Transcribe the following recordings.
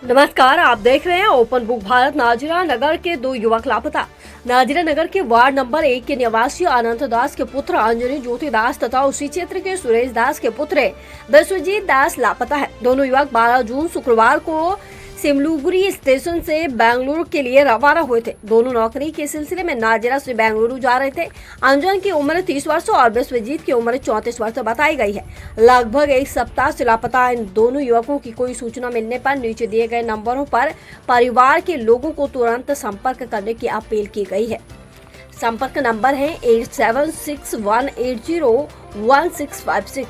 नमस्कार, आप देख रहे हैं ओपन बुक भारत। नाजिरा नगर के 2 युवक लापता। नाजिरा नगर के वार्ड नंबर 1 के निवासी अनंत दास के पुत्र अंजनी ज्योति दास तथा उसी क्षेत्र के सुरेश दास के पुत्र विश्वजीत दास लापता है। दोनों युवक 12 जून शुक्रवार को सिमलुगुरी स्टेशन से बेंगलुरु के लिए रवाना हुए थे। दोनों नौकरी के सिलसिले में नाजिरा से बेंगलुरु जा रहे थे। अंजन की उम्र 30 वर्ष और विश्वजीत की उम्र 34 वर्ष बताई गई है। लगभग एक सप्ताह से लापता इन दोनों युवकों की कोई सूचना मिलने पर नीचे दिए गए नंबरों पर परिवार के लोगों को तुरंत संपर्क करने की अपील की गई है। संपर्क नंबर है 8761801656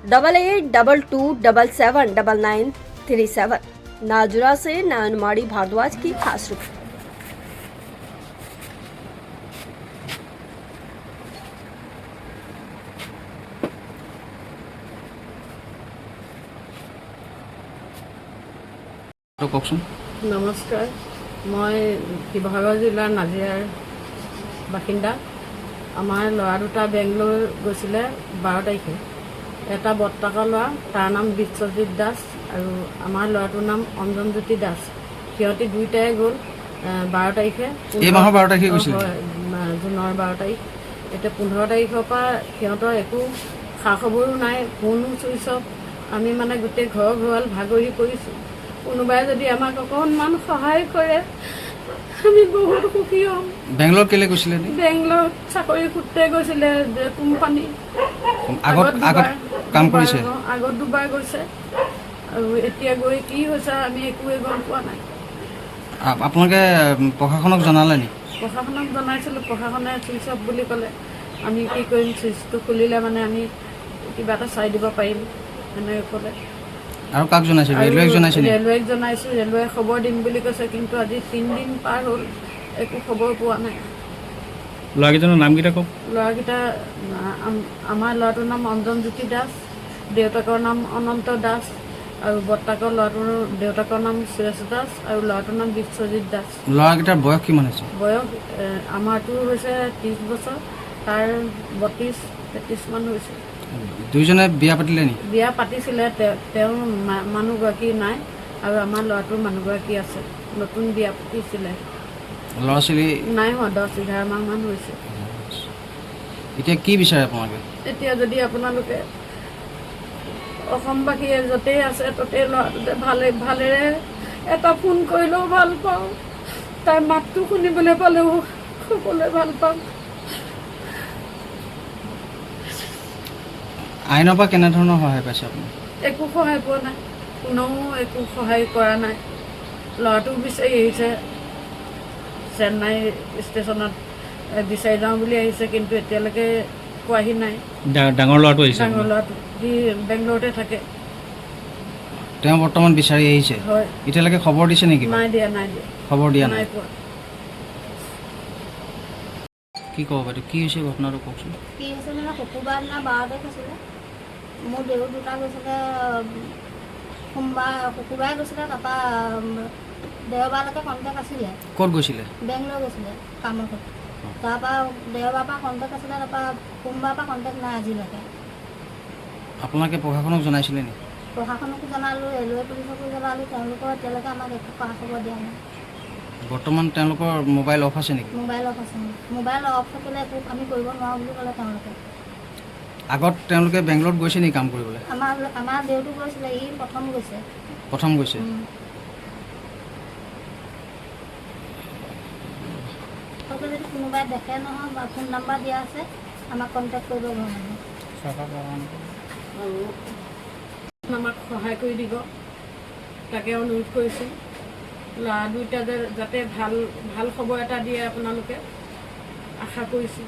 8822779937। नाजुरा से नयनमाड़ी भारद्वाज की खास रिपोर्ट। নমস্কাৰ, মই শিৱসাগৰ জিলাৰ নাজিৰাৰ বাসিন্দা। আমাৰ ল'ৰা দুটা বেংগলোৰ গৈছিলে 12 তাৰিখে। এটা বৰ্তাকৰ ল'ৰা, তাৰ নাম বিশ্বজিত দাস আৰু আমাৰ ল'ৰাটোৰ নাম অঞ্জনজ্যোতি দাস। সিহঁতি দুইটাই গ'ল 12 তাৰিখে। এই মাহৰ 12 তাৰিখে গৈছিল, জুনৰ 12 তাৰিখ। এতিয়া 15 তাৰিখৰ পৰা সিহঁতৰ একো খা খবৰো নাই, ফোনো চুইচ অফ। আমি মানে গোটেই ঘৰ ভাগৰি পৰিছোঁ। কোনোবাই যদি আমাক অকণমান সহায় কৰে আমি বহুত সুখী হ'ম। বেংগলোৰ কেলে গৈছিলে? বেংগলোৰ চাকৰি সূত্ৰে গৈছিলে, কোম্পানী। আগত কাম কৰিছে, আগত দুবাৰ গৈছে আৰু এতিয়া গৈ কি হৈছে আমি একোৱে গম পোৱা নাই। আপোনালোকে প্ৰশাসনক জনালে নি? প্ৰশাসনক জনাইছিলোঁ, প্ৰশাসনে চুইচ অফ বুলি ক'লে। আমি কি কৰিম, চুইচটো খুলিলে মানে আমি কিবা এটা চাই দিব পাৰিম এনেকৈ ক'লে। আৰু কাক জনাইছে? ৰেলৱেক জনাইছে নি? ৰেলৱেক জনাইছোঁ, ৰেলৱে খবৰ দিম বুলি কৈছে, কিন্তু আজি 3 দিন পাৰ হ'ল, একো খবৰ পোৱা নাই। ল'ৰাকেইজনৰ নামকেইটা কওক। ল'ৰাকেইটা, আমাৰ ল'ৰাটোৰ নাম অঞ্জনজ্যোতি দাস, দেউতাকৰ নাম অনন্ত দাস, আৰু বৰ্তাকৰ ল'ৰাটোৰ দেউতাকৰ নাম সুৰেশ দাস, আৰু ল'ৰাটোৰ নাম বিশ্বজিত দাস। ল'ৰাকেইটাৰ বয়স কিমান হৈছে? বয়স আমাৰটোৰ হৈছে 30 বছৰ, তাৰ 32-33 মান হৈছে। দুইজনে বিয়া পাতিলে নি? বিয়া পাতিছিলে, তেওঁৰ মানুহগৰাকী নাই আৰু আমাৰ ল'ৰাটোৰ মানুহগৰাকী আছে। নতুন বিয়া পাতিছিলে। ল'ৰা ছোৱালী নাই হোৱা, 10-11 মাহ মান হৈছে। এতিয়া কি বিচাৰে আপোনালোকে? এতিয়া যদি আপোনালোকে অসমবাসীয়ে য'তেই আছে ত'তেই ল'ৰাটোতে ভালেৰে এটা ফোন কৰিলেও ভাল পাওঁ, তাৰ মাতটো শুনিবলৈ পালেও সকলোৱে ভাল পাম। আইনৰ পৰা কেনেধৰণৰ সহায় পাইছে আপুনি? একো সহায় পোৱা নাই, কোনেও একো সহায় কৰা নাই। ল'ৰাটোও বিচাৰি আহিছে, চেন্নাই ষ্টেচনত বিচাৰি যাওঁ বুলি আহিছে, কিন্তু এতিয়ালৈকে পোৱাহি নাই। ডাঙৰ ল'ৰাটো আহিছে? ডাঙৰ ল'ৰাটো, সি বেংগলোৰতে থাকে। তেওঁ বৰ্তমান বিচাৰি আহিছে? হয়। এতিয়ালৈকে খবৰ দিছে নেকি? নাই দিয়া। খবৰ দিয়া নাই? পোৱা। কি ক'ব বাইদেউ, কি হৈছে ঘটনাটো কওকচোন। কি হৈছে মানে শুকুৰবাৰ দিনা 12 তাৰিখ আছিলে। মোৰ দেউৰ দুটা গৈছিলে শুকুৰবাৰে গৈছিলে, তাৰপৰা দেওবাৰলৈকে কণ্টেক্ট আছিলে। ক'ত গৈছিলে? বেংগলোৰ গৈছিলে কামৰ ক্ষেত্ৰত। তাৰপৰা দেওবাৰৰ পৰা কণ্টেক্ট আছিলে, তাৰপৰা সোমবাৰৰ পৰা কণ্টেক্ট নাই আজিলৈকে। আপোনালোকে প্ৰশাসনক জনাইছিলে নি? প্ৰশাসনকো জনালোঁ, ৰেলৱে পুলিচকো জনালোঁ, তেওঁলোকৰ এতিয়ালৈকে আমাক একো খা খবৰ দিয়া নাই। বৰ্তমান তেওঁলোকৰ মোবাইল অফ আছে নেকি? মোবাইল অফ আছে। মোবাইল অফ থাকিলে একো আমি কৰিব নোৱাৰোঁ বুলি ক'লে তেওঁলোকে। আগত তেওঁলোকে বেংগলোৰত গৈছে নেকি কাম কৰিবলৈ? আমাৰ দেউতো গৈছিলে, ই প্ৰথম গৈছে। প্ৰথম গৈছে? যদি কোনোবাই দেখে নহয় বা ফোন নাম্বাৰ দিয়া আছে, আমাক কণ্টেক্ট কৰিব ঘৰৰ মানুহে। আৰু আমাক সহায় কৰি দিব তাকে অনুৰোধ কৰিছোঁ। ল'ৰা দুইটা যাতে ভাল খবৰ এটা দিয়ে আপোনালোকে আশা কৰিছোঁ।